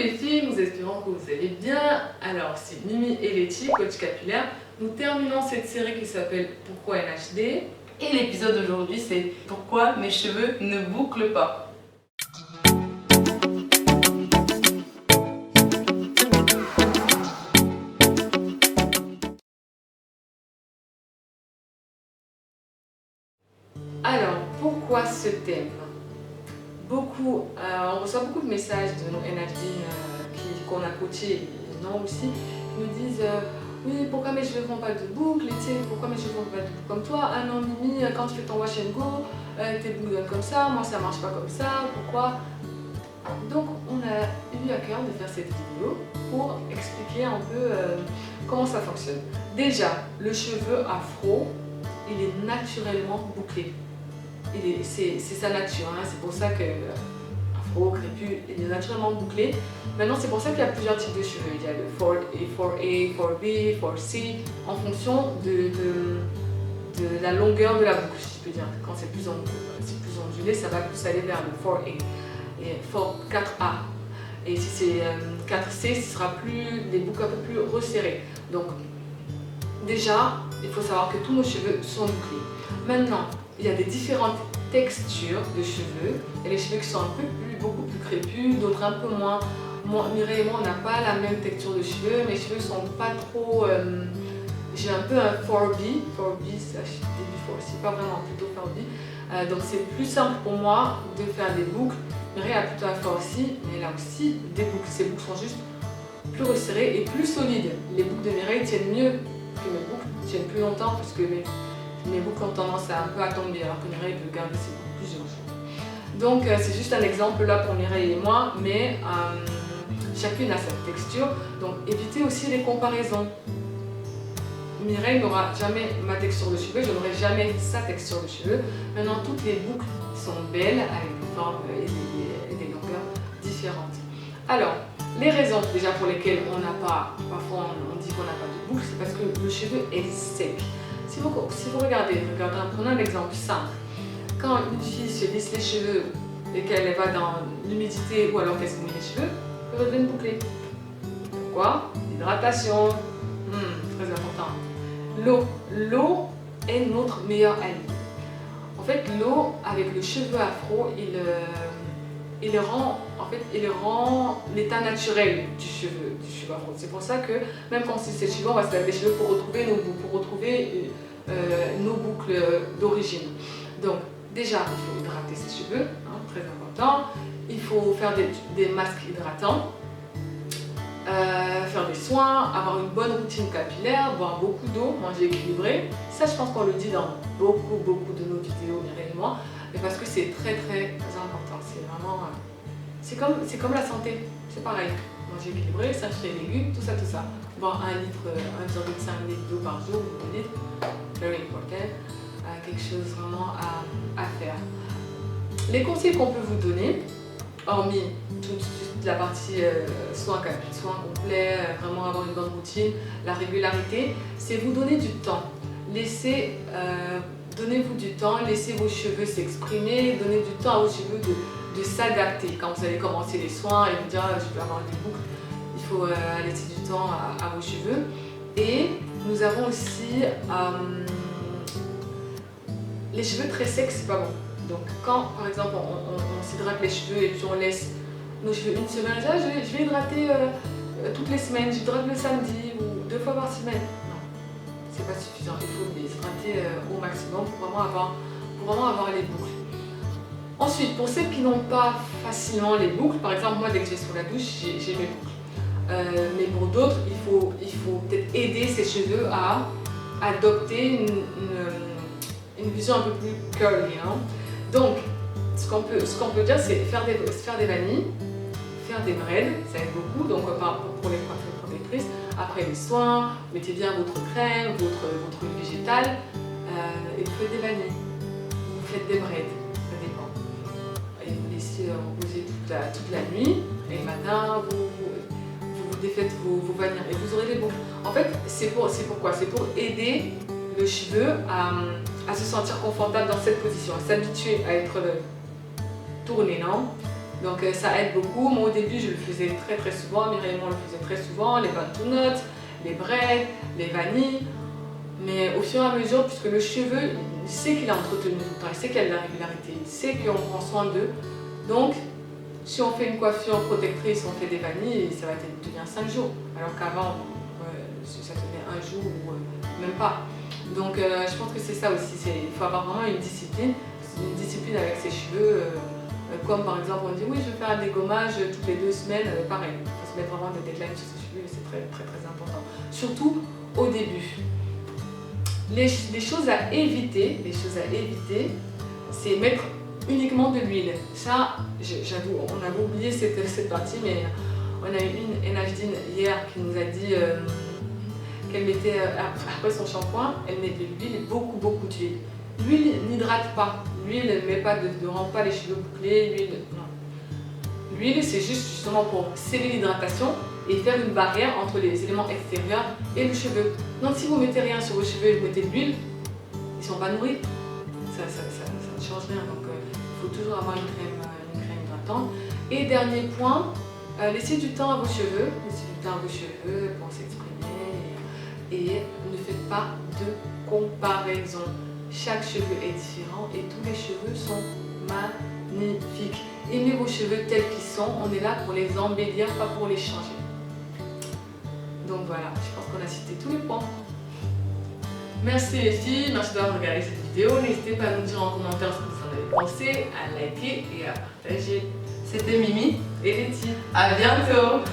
les filles, nous espérons que vous allez bien. Alors, c'est Mimi et Letty, coach capillaire. Nous terminons cette série qui s'appelle Pourquoi NHD. Et l'épisode d'aujourd'hui, c'est pourquoi mes cheveux ne bouclent pas. Alors, pourquoi ce thème? On reçoit beaucoup de messages de nos NHD qu'on a coachés, non aussi, qui nous disent oui, pourquoi mes cheveux ne font pas de boucles, pourquoi mes cheveux ne font pas de boucles comme toi? Ah non, Mimi, quand tu fais ton wash and go, tes boucles donnent comme ça, moi ça marche pas comme ça, pourquoi? Donc, on a eu à cœur de faire cette vidéo pour expliquer un peu comment ça fonctionne. Déjà, le cheveu afro, il est naturellement bouclé. C'est sa nature, hein. C'est pour ça que afro, crépus, il est naturellement bouclé. Maintenant, c'est pour ça qu'il y a plusieurs types de cheveux. Il y a le 4A, 4B, 4C, en fonction de la longueur de la boucle, si je peux dire. Quand c'est plus ondulé, ça va plus aller vers le 4A et 4A. Et si c'est 4C, ce sera des boucles un peu plus resserrées. Donc, déjà, il faut savoir que tous nos cheveux sont bouclés. Maintenant, il y a des différentes textures de cheveux. Il y a les cheveux qui sont beaucoup plus crépus, d'autres un peu moins. Mireille et moi, on n'a pas la même texture de cheveux. Mes cheveux sont pas trop... j'ai un peu un 4B c'est début 4C, pas vraiment, plutôt 4B. Donc c'est plus simple pour moi de faire des boucles. Mireille a plutôt un 4C, mais là aussi, des boucles. Ces boucles sont juste plus resserrées et plus solides. Les boucles de Mireille tiennent mieux que mes boucles, tiennent plus longtemps parce que mes boucles ont tendance à un peu à tomber, alors que Mireille peut garder ses boucles plusieurs jours. Donc c'est juste un exemple là pour Mireille et moi, mais chacune a sa texture, donc évitez aussi les comparaisons. Mireille n'aura jamais ma texture de cheveux, je n'aurai jamais sa texture de cheveux. Maintenant, toutes les boucles sont belles avec des formes et des longueurs différentes. Alors, les raisons déjà pour lesquelles on n'a pas, parfois on dit qu'on n'a pas de boucles, c'est parce que le cheveu est sec. Si vous regardez, prenons un exemple simple. Quand une fille se lisse les cheveux et qu'elle va dans l'humidité ou alors qu'elle se mouille les cheveux, ils redeviennent bouclés. Pourquoi? L'hydratation, très important. L'eau est notre meilleur ami. En fait, l'eau avec le cheveu afro, il rend l'état naturel du cheveu afro. C'est pour ça que même quand c'est ses cheveux, on va se laver les cheveux pour retrouver nos boucles d'origine. Donc déjà, il faut hydrater ses cheveux, très important. Il faut faire des masques hydratants, faire des soins, avoir une bonne routine capillaire, boire beaucoup d'eau, manger équilibré. Ça, je pense qu'on le dit dans beaucoup de nos vidéos, Mireille et moi, mais parce que c'est très important. C'est vraiment, c'est comme la santé, c'est pareil. Manger équilibré, s'acheter des légumes, tout ça. Boire 1,5 litre d'eau par jour, 2 litres, very important. Quelque chose vraiment à faire. Les conseils qu'on peut vous donner, hormis toute la partie soins complets, vraiment avoir une bonne routine, la régularité, c'est vous donner du temps. Donnez-vous du temps, laissez vos cheveux s'exprimer, donnez du temps à vos cheveux de s'adapter. Quand vous allez commencer les soins et vous dire je peux avoir des boucles, il faut laisser du temps à vos cheveux. Et nous avons aussi les cheveux très secs, c'est pas bon. Donc quand par exemple on s'hydrate les cheveux et puis on laisse nos cheveux une semaine, je vais hydrater toutes les semaines, j'hydrate le samedi ou 2 fois par semaine. Non, c'est pas suffisant, il faut les hydrater au maximum pour vraiment avoir les boucles. Ensuite, pour celles qui n'ont pas facilement les boucles, par exemple moi dès que je vais sur la douche, j'ai mes boucles. Mais pour d'autres, il faut peut-être aider ces cheveux à adopter une vision un peu plus curly. Donc, ce qu'on peut dire, c'est faire des vanilles, faire des braids, ça aide beaucoup. Donc, pour les protectrices, après les soins, mettez bien votre crème, votre huile végétale, et vous faites des vanilles. Vous faites des braids, ça dépend. Et vous laissez reposer toute la nuit, et le matin, vous défaites vos vanilles et vous aurez des boucles. En fait, c'est pourquoi? C'est pour aider le cheveu à se sentir confortable dans cette position, à s'habituer à être tourné, Donc ça aide beaucoup. Moi au début je le faisais très souvent, Mireille et moi on le faisait très souvent, les bains de notes, les braids, les vanilles. Mais au fur et à mesure, puisque le cheveu, il sait qu'il est entretenu tout le temps, il sait qu'il y a de la régularité, il sait qu'on prend soin d'eux. Donc si on fait une coiffure protectrice, on fait des vanilles, ça va tenir 5 jours. Alors qu'avant, ça tenait 1 jour ou même pas. Donc je pense que c'est ça aussi, il faut avoir vraiment une discipline avec ses cheveux. Comme par exemple on dit oui je vais faire un dégommage toutes les 2 semaines, pareil, il faut se mettre vraiment des deadlines sur ses cheveux, c'est très important. Surtout au début. Les choses à éviter, c'est mettre uniquement de l'huile. Ça, j'avoue, on avait oublié cette partie, mais on a eu une Najdine hier qui nous a dit qu'elle mettait, après son shampoing, elle met de l'huile, beaucoup d'huile. L'huile n'hydrate pas, l'huile ne rend pas les cheveux bouclés, l'huile, non. L'huile, c'est juste justement pour sceller l'hydratation et faire une barrière entre les éléments extérieurs et le cheveu. Donc si vous mettez rien sur vos cheveux et vous mettez de l'huile, ils ne sont pas nourris, ça ne change rien. Donc il faut toujours avoir une crème hydratante. Et dernier point, laissez du temps à vos cheveux, pour s'exprimer et ne faites pas de comparaison. Chaque cheveu est différent et tous les cheveux sont magnifiques. Aimez vos cheveux tels qu'ils sont, on est là pour les embellir, pas pour les changer. Donc voilà, je pense qu'on a cité tous les points. Merci les filles, merci d'avoir regardé cette vidéo. N'hésitez pas à nous dire en commentaire ce que vous en avez pensé, à liker et à partager. C'était Mimi et Letty. À bientôt.